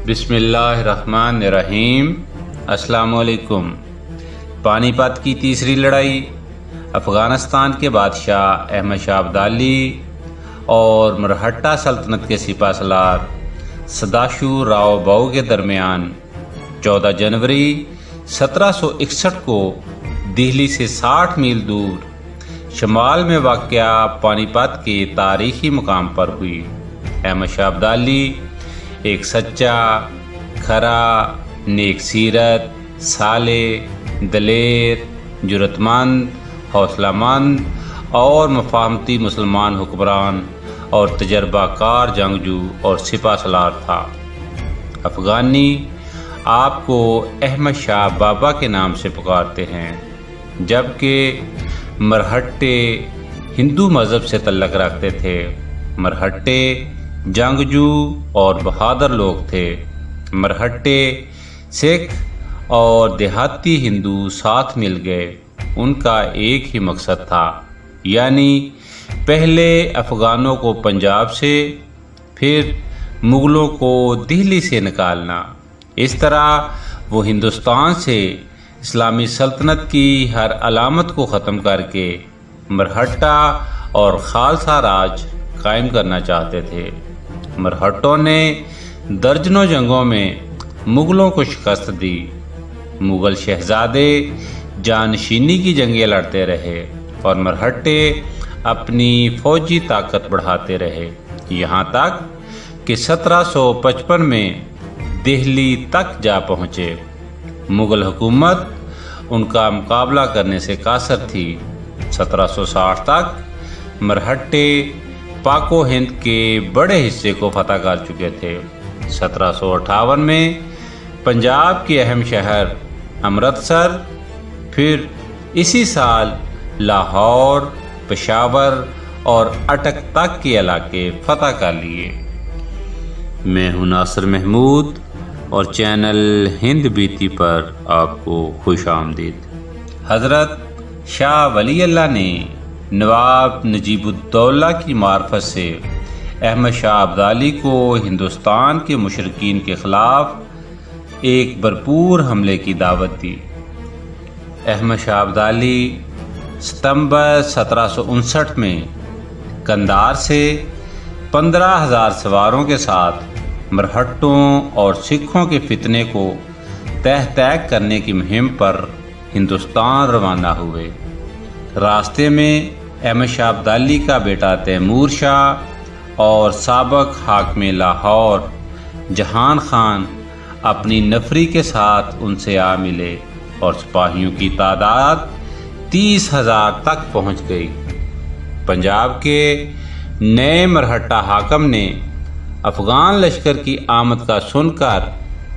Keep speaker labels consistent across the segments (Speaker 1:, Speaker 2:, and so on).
Speaker 1: बिस्मिल्लाहिर्रहमानिर्रहीम। अस्सलाम वालेकुम। पानीपत की तीसरी लड़ाई अफ़गानिस्तान के बादशाह अहमद शाह अब्दाली और मरहट्टा सल्तनत के सिपाहसालार सदाशिव राव भाऊ के दरमियान 14 जनवरी 1761 को दिल्ली से 60 मील दूर शमाल में वाक़या पानीपत के तारीख़ी मुकाम पर हुई। अहमद शाह अब्दाली एक सच्चा, खरा, नेक सीरत, साले, दलेर, जुरतमंद, हौसलामंद और मफाहमती मुसलमान हुक्मरान और तजर्बाकार जंगजू और सिपाहसालार था। अफ़गानी आपको अहमद शाह बाबा के नाम से पुकारते हैं, जबकि मरहट्टे हिंदू मज़हब से तल्लक़ रखते थे। मरहट्टे जंगजू और बहादुर लोग थे। मरहट्टे सिख और देहाती हिंदू साथ मिल गए। उनका एक ही मकसद था, यानी पहले अफ़गानों को पंजाब से, फिर मुग़लों को दिल्ली से निकालना। इस तरह वो हिंदुस्तान से इस्लामी सल्तनत की हर अलामत को ख़त्म करके मरहट्टा और खालसा राज कायम करना चाहते थे। मरहट्टों ने दर्जनों जंगों में मुग़लों को शिकस्त दी। मुग़ल शहजादे जानशीनी की जंगें लड़ते रहे और मरहट्टे अपनी फौजी ताकत बढ़ाते रहे, यहाँ तक कि 1755 में दिल्ली तक जा पहुँचे। मुग़ल हुकूमत उनका मुकाबला करने से कासर थी। 1760 तक मरहट्टे पाको हिंद के बड़े हिस्से को फतह कर चुके थे। 1758 में पंजाब के अहम शहर अमृतसर, फिर इसी साल लाहौर, पेशावर और अटक तक के इलाके फतह कर लिए। मैं हूं नासिर महमूद और चैनल हिंद बीती पर आपको खुश आमदीद। हज़रत शाह वली अल्लाह ने नवाब नजीबुद्दौला की मार्फत से अहमद शाह अब्दाली को हिंदुस्तान के मुशरिकीन के ख़िलाफ़ एक भरपूर हमले की दावत दी। अहमद शाह अब्दाली सितंबर 1759 में कंधार से 15,000 सवारों के साथ मरहट्टों और सिखों के फितने को तह तैक करने की मुहिम पर हिंदुस्तान रवाना हुए। रास्ते में अहमद शाह अब्दाली का बेटा तैमूर शाह और साबिक हाकिम लाहौर जहान खान अपनी नफरी के साथ उनसे आ मिले और सिपाहियों की तादाद 30,000 तक पहुंच गई। पंजाब के नए मरहट्टा हाकिम ने अफ़गान लश्कर की आमद का सुनकर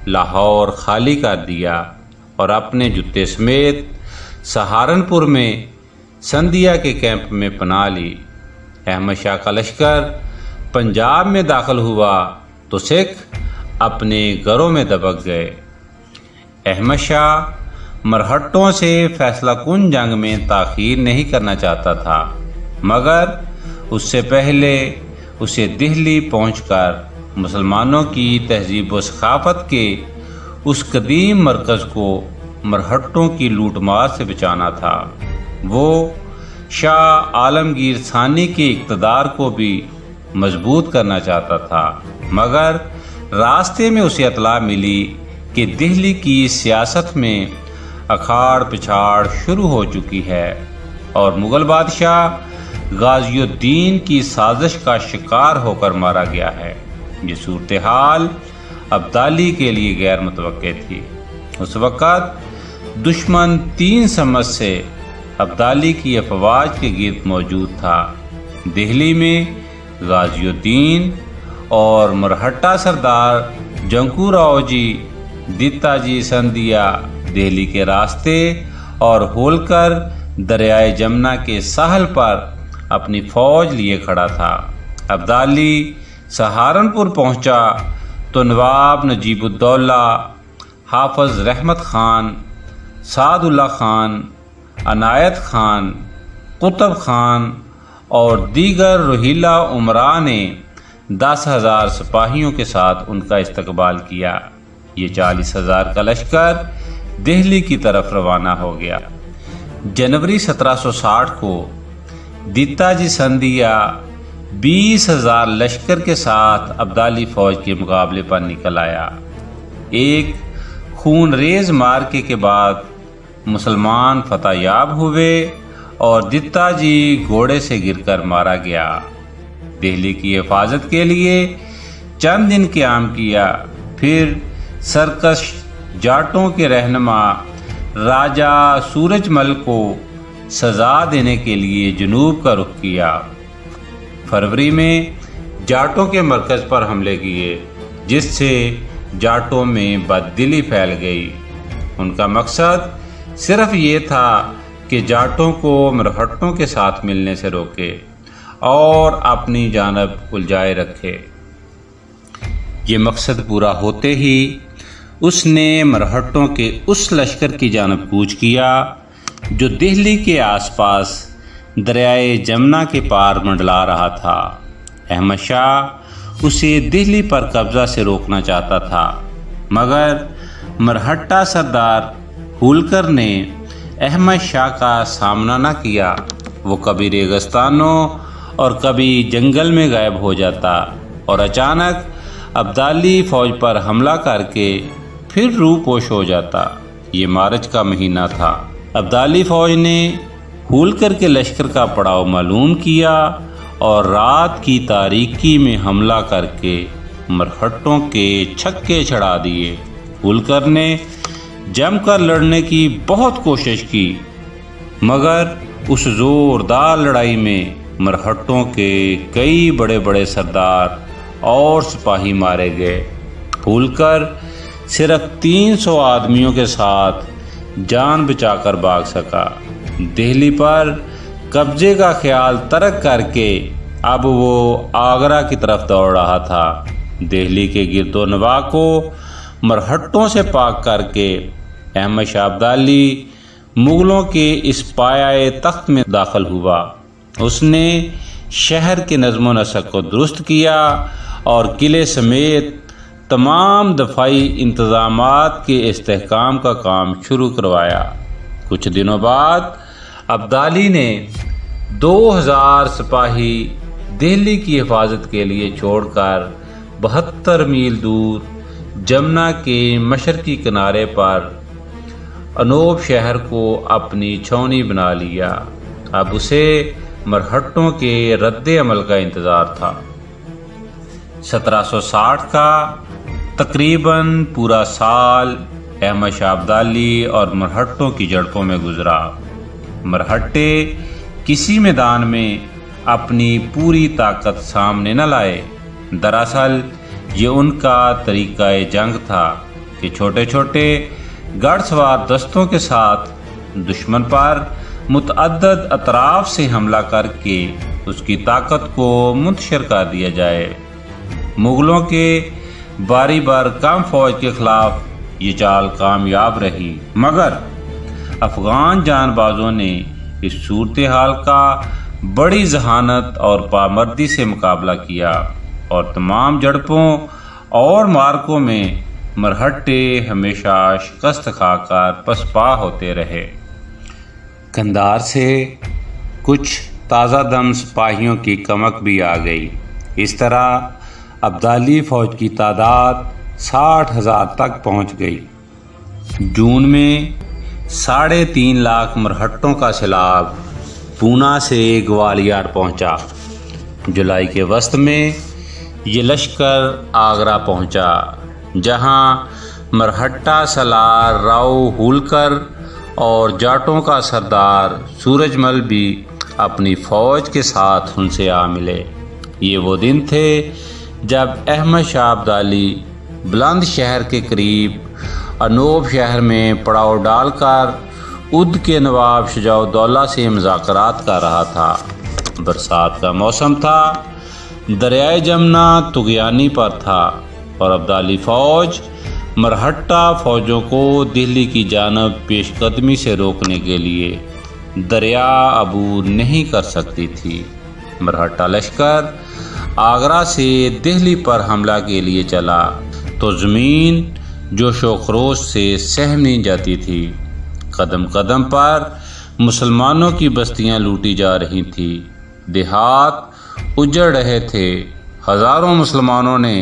Speaker 1: लाहौर खाली कर दिया और अपने जुत्ते समेत सहारनपुर में संधिया के कैंप में पनाह ली। अहमद शाह का लश्कर पंजाब में दाखिल हुआ तो सिख अपने घरों में दबक गए। अहमद शाह मरहट्टों से फैसला कुन जंग में ताख़ीर नहीं करना चाहता था, मगर उससे पहले उसे दिल्ली पहुंचकर मुसलमानों की तहजीब व सखाफत के उस कदीम मरकज़ को मरहट्टों की लूटमार से बचाना था। वो शाह आलमगीर सानी के इक़्तिदार को भी मजबूत करना चाहता था, मगर रास्ते में उसे इत्तला मिली कि दिल्ली की सियासत में अखाड़ पिछाड़ शुरू हो चुकी है और मुग़ल बादशाह गाज़ियुद्दीन की साजिश का शिकार होकर मारा गया है। ये सूरत हाल अब्दाली के लिए गैर मुतवक्के थी। उस वक़्त दुश्मन 3 समझ से अब्दाली की अफवाज के गिर्द मौजूद था। दिल्ली में गाज़ियुद्दीन और मरहट्टा सरदार जंकू राव जी, दीता जी संधिया दिल्ली के रास्ते और होलकर दरियाए जमुना के साहल पर अपनी फौज लिए खड़ा था। अब्दाली सहारनपुर पहुंचा तो नवाब नजीबुद्दौला, हाफिज रहमत खान, सादुल्ला खान, अनायत खान, कुतुब खान और दीगर रोहिला उमरा ने 10,000 सिपाहियों के साथ उनका इस्तकबाल किया। ये 40,000 का लश्कर दिल्ली की तरफ रवाना हो गया। जनवरी 1760 को दीताजी संधिया 20,000 लश्कर के साथ अब्दाली फौज के मुकाबले पर निकल आया। एक खूनरेज मार्के के बाद मुसलमान फतहयाब हुए और दीताजी घोड़े से गिरकर मारा गया। दिल्ली की हिफाजत के लिए चंद दिन क़याम किया, फिर सरकश जाटों के रहनुमा राजा सूरजमल को सज़ा देने के लिए जनूब का रुख किया। फरवरी में जाटों के मरकज़ पर हमले किए, जिससे जाटों में बददिली फैल गई। उनका मकसद सिर्फ ये था कि जाटों को मरहट्टों के साथ मिलने से रोके और अपनी जानब उलझाए रखे। ये मकसद पूरा होते ही उसने मरहट्टों के उस लश्कर की जानब कूच किया जो दिल्ली के आसपास दरियाए जमुना के पार मंडला रहा था। अहमद शाह उसे दिल्ली पर कब्जा से रोकना चाहता था, मगर मरहट्टा सरदार होलकर ने अहमद शाह का सामना न किया। वो कभी रेगिस्तानों और कभी जंगल में गायब हो जाता और अचानक अब्दाली फौज पर हमला करके फिर रूपोश हो जाता। ये मार्च का महीना था। अब्दाली फौज ने होलकर के लश्कर का पड़ाव मालूम किया और रात की तारीकी में हमला करके मरहट्टों के छक्के चढ़ा दिए। होलकर ने जमकर लड़ने की बहुत कोशिश की, मगर उस जोरदार लड़ाई में मरहट्टों के कई बड़े बड़े सरदार और सिपाही मारे गए। होलकर सिर्फ 300 आदमियों के साथ जान बचाकर भाग सका। दिल्ली पर कब्जे का ख्याल तर्क करके अब वो आगरा की तरफ दौड़ रहा था। दिल्ली के गिरदोनवा को मरहट्टों से पाक करके अहमद शाह अब्दाली मुगलों के इस पायाए तख्त में दाखिल हुआ। उसने शहर के नज़्म नस्क को दुरुस्त किया और किले समेत तमाम दफाई इंतज़ामात के इस्तेहकाम का काम शुरू करवाया। कुछ दिनों बाद अब्दाली ने 2000 सिपाही दिल्ली की हिफाजत के लिए छोड़कर 72 मील दूर जमुना के मशरकी किनारे पर अनोब शहर को अपनी छावनी बना लिया। अब उसे मरहट्टों के रद्द अमल का इंतज़ार था। 1760 का तकरीबन पूरा साल अहमद शाह अब्दाली और मरहट्टों की झड़पों में गुजरा। मरहट्टे किसी मैदान में अपनी पूरी ताकत सामने न लाए। दरअसल ये उनका तरीक़ा जंग था कि छोटे छोटे घड़सवार दस्तों के साथ दुश्मन पर मुतअद्दद अतराफ से हमला करके उसकी ताकत को मुंतशिर कर दिया जाए। मुगलों के बारी बार कम फौज के खिलाफ ये चाल कामयाब रही, मगर अफगान जानबाजों ने इस सूरत हाल का बड़ी जहानत और पामर्दी से मुकाबला किया और तमाम झड़पों और मार्कों में मरहट्टे हमेशा शिकस्त खाकर पसपा होते रहे। कंधार से कुछ ताज़ा दम सिपाहियों की कमक भी आ गई। इस तरह अब्दाली फौज की तादाद 60,000 तक पहुंच गई। जून में 3.5 लाख मरहट्टों का सैलाब पूना से ग्वालियर पहुंचा। जुलाई के वस्त में ये लश्कर आगरा पहुंचा, जहां मरहट्टा सलार राव होलकर और जाटों का सरदार सूरजमल भी अपनी फौज के साथ उनसे आ मिले। ये वो दिन थे जब अहमद शाह अब्दाली बुलंदशहर के करीब अनोब शहर में पड़ाव डालकर उद के नवाब शुजाउद्दौला से मुज़ाकरात कर रहा था। बरसात का मौसम था, दरियाए जमुना तुगयानी पर था और अब्दाली फ़ौज मरहट्टा फ़ौजों को दिल्ली की जानब पेशकदमी से रोकने के लिए दरिया अबूर नहीं कर सकती थी। मरहट्टा लश्कर आगरा से दिल्ली पर हमला के लिए चला तो ज़मीन जोशो खरोश से सहम नहीं जाती थी। कदम कदम पर मुसलमानों की बस्तियां लूटी जा रही थी, देहात उजड़ रहे थे। हजारों मुसलमानों ने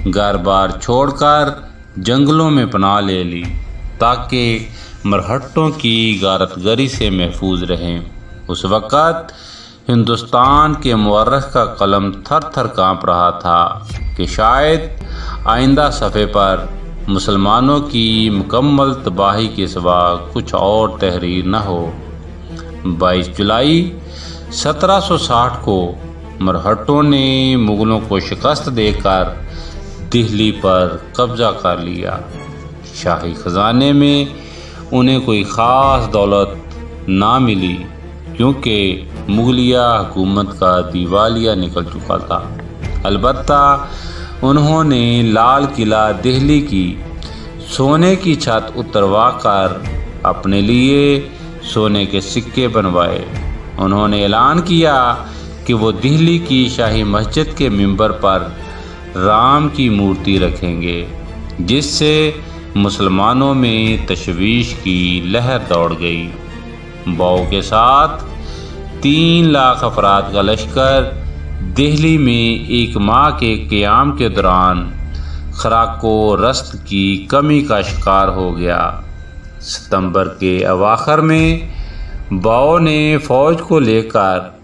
Speaker 1: घर बार छोड़कर जंगलों में पनाह ले ली ताकि मरहट्टों की गारतगरी से महफूज रहें। उस वक़्त हिंदुस्तान के मुअर्रिख का कलम थर थर काँप रहा था कि शायद आइंदा सफ़े पर मुसलमानों की मुकम्मल तबाही के सिवा कुछ और तहरीर न हो। 22 जुलाई 1760 को मरहट्टों ने मुग़लों को शिकस्त देकर दिल्ली पर कब्ज़ा कर लिया। शाही ख़जाने में उन्हें कोई ख़ास दौलत ना मिली क्योंकि मुग़लिया हुकूमत का दिवालिया निकल चुका था। अलबत्ता उन्होंने लाल किला दिल्ली की सोने की छत उतरवा कर अपने लिए सोने के सिक्के बनवाए। उन्होंने ऐलान किया कि वो दिल्ली की शाही मस्जिद के मिंबर पर राम की मूर्ति रखेंगे, जिससे मुसलमानों में तशवीश की लहर दौड़ गई। बाव के साथ 3 लाख अफराद का लश्कर दिल्ली में एक माह के क़याम के दौरान खुराको रस्त की कमी का शिकार हो गया। सितंबर के अवाखिर में बाव ने फ़ौज को लेकर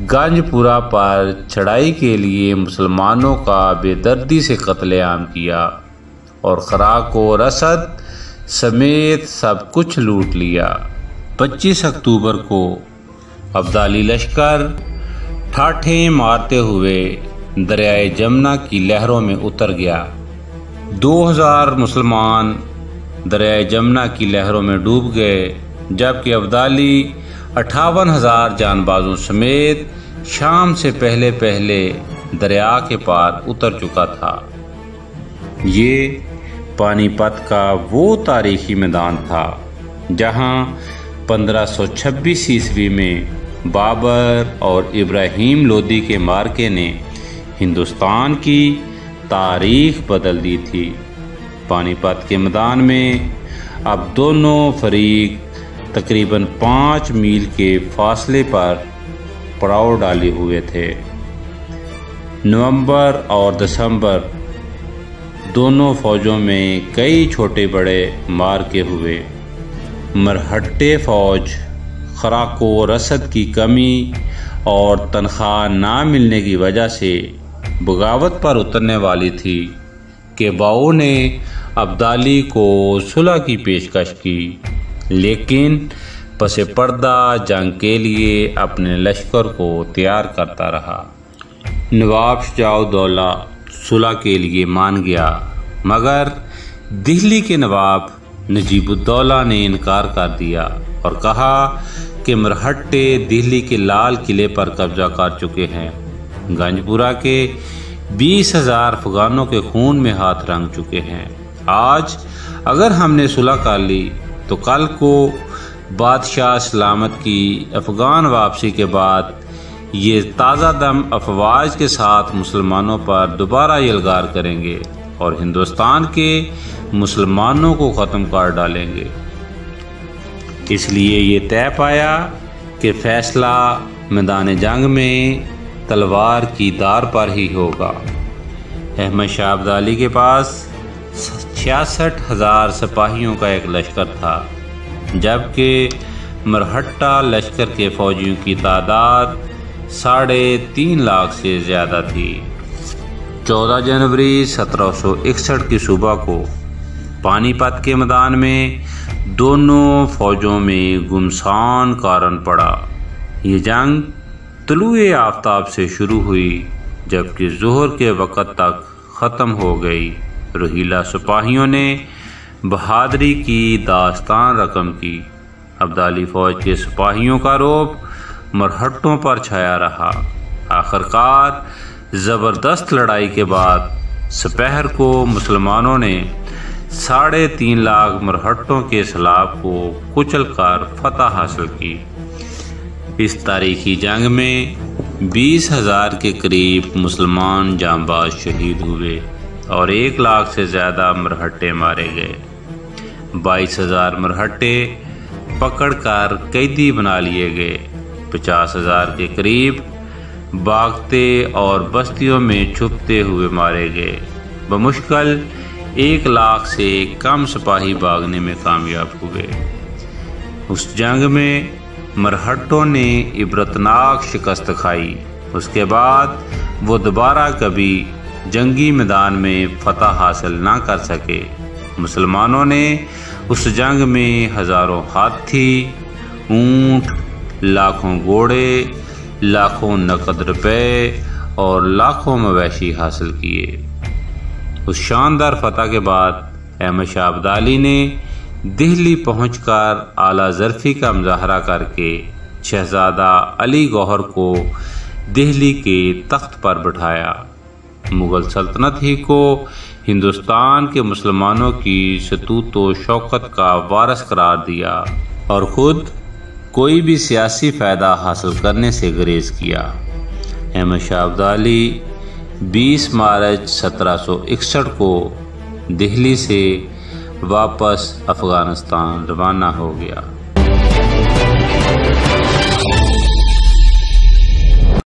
Speaker 1: गंजपुरा पर चढ़ाई के लिए मुसलमानों का बेदर्दी से कत्लेआम किया और खुराको रसद समेत सब कुछ लूट लिया। 25 अक्टूबर को अब्दाली लश्कर ठाठे मारते हुए दरियाए जमुना की लहरों में उतर गया। 2000 मुसलमान दरियाए जमुना की लहरों में डूब गए, जबकि अब्दाली 58,000 जानबाजों समेत शाम से पहले पहले दरिया के पार उतर चुका था। ये पानीपत का वो तारीखी मैदान था जहां 1526 ईस्वी में बाबर और इब्राहिम लोदी के मार्के ने हिंदुस्तान की तारीख बदल दी थी। पानीपत के मैदान में अब दोनों फरीक तकरीबन 5 मील के फासले पर पड़ाव डाले हुए थे। नवंबर और दिसंबर दोनों फौजों में कई छोटे बड़े मार्के हुए। मरहट्टे फौज खुराको रसद की कमी और तनख्वाह ना मिलने की वजह से बगावत पर उतरने वाली थी कि बाऊ ने अब्दाली को सुलह की पेशकश की, लेकिन पसे पर्दा जंग के लिए अपने लश्कर को तैयार करता रहा। नवाब शुजाउद्दौला सुलह के लिए मान गया, मगर दिल्ली के नवाब नजीबुद्दौला ने इनकार कर दिया और कहा कि मरहट्टे दिल्ली के लाल किले पर कब्जा कर चुके हैं। गंजपुरा के 20,000 अफगानों के खून में हाथ रंग चुके हैं। आज अगर हमने सुलह कर ली तो कल को बादशाह सलामत की अफगान वापसी के बाद ये ताज़ा दम अफवाज के साथ मुसलमानों पर दोबारा यलगार करेंगे और हिंदुस्तान के मुसलमानों को ख़त्म कर डालेंगे। इसलिए ये तय पाया कि फ़ैसला मैदान जंग में तलवार की धार पर ही होगा। अहमद शाह अब्दाली के पास 66,000 सिपाहियों का एक लश्कर था, जबकि मरहट्टा लश्कर के फौजियों की तादाद 3.5 लाख से ज़्यादा थी। 14 जनवरी 1761 की सुबह को पानीपत के मैदान में दोनों फौजों में गुमसान कारण पड़ा। ये जंग तुलुए आफ्ताब से शुरू हुई, जबकि ज़ोहर के वक़्त तक ख़त्म हो गई। रोहिला सिपाहियों ने बहादुरी की दास्तान रकम की। अब्दाली फ़ौज के सिपाहियों का रौब मरहट्टों पर छाया रहा। आखिरकार ज़बरदस्त लड़ाई के बाद सपहर को मुसलमानों ने 3.5 लाख मरहट्टों के सलाब को कुचल कर फतह हासिल की। इस तारीखी जंग में 20,000 के करीब मुसलमान जांबाज शहीद हुए और 1 लाख से ज़्यादा मरहट्टे मारे गए। 22,000 मरहट्टे पकड़कर कैदी बना लिए गए। 50,000 के करीब भागते और बस्तियों में छुपते हुए मारे गए। बमुश्किल 1 लाख से कम सिपाही भागने में कामयाब हुए। उस जंग में मरहट्टों ने इबरतनाक शिकस्त खाई। उसके बाद वो दोबारा कभी जंगी मैदान में फतह हासिल ना कर सके। मुसलमानों ने उस जंग में हज़ारों हाथी, ऊंट, लाखों घोड़े, लाखों नकद रुपए और लाखों मवेशी हासिल किए। उस शानदार फतह के बाद अहमद शाह अब्दाली ने दिल्ली पहुंचकर आला ज़र्फ़ी का मुज़ाहरा करके शहज़ादा अली गौहर को दिल्ली के तख्त पर बिठाया। मुग़ल सल्तनत ही को हिंदुस्तान के मुसलमानों की सतूत व शौकत का वारिस करार दिया और ख़ुद कोई भी सियासी फ़ायदा हासिल करने से गुरेज़ किया। अहमद शाह अब्दाली 20 मार्च 1761 को दिल्ली से वापस अफ़गानिस्तान रवाना हो गया।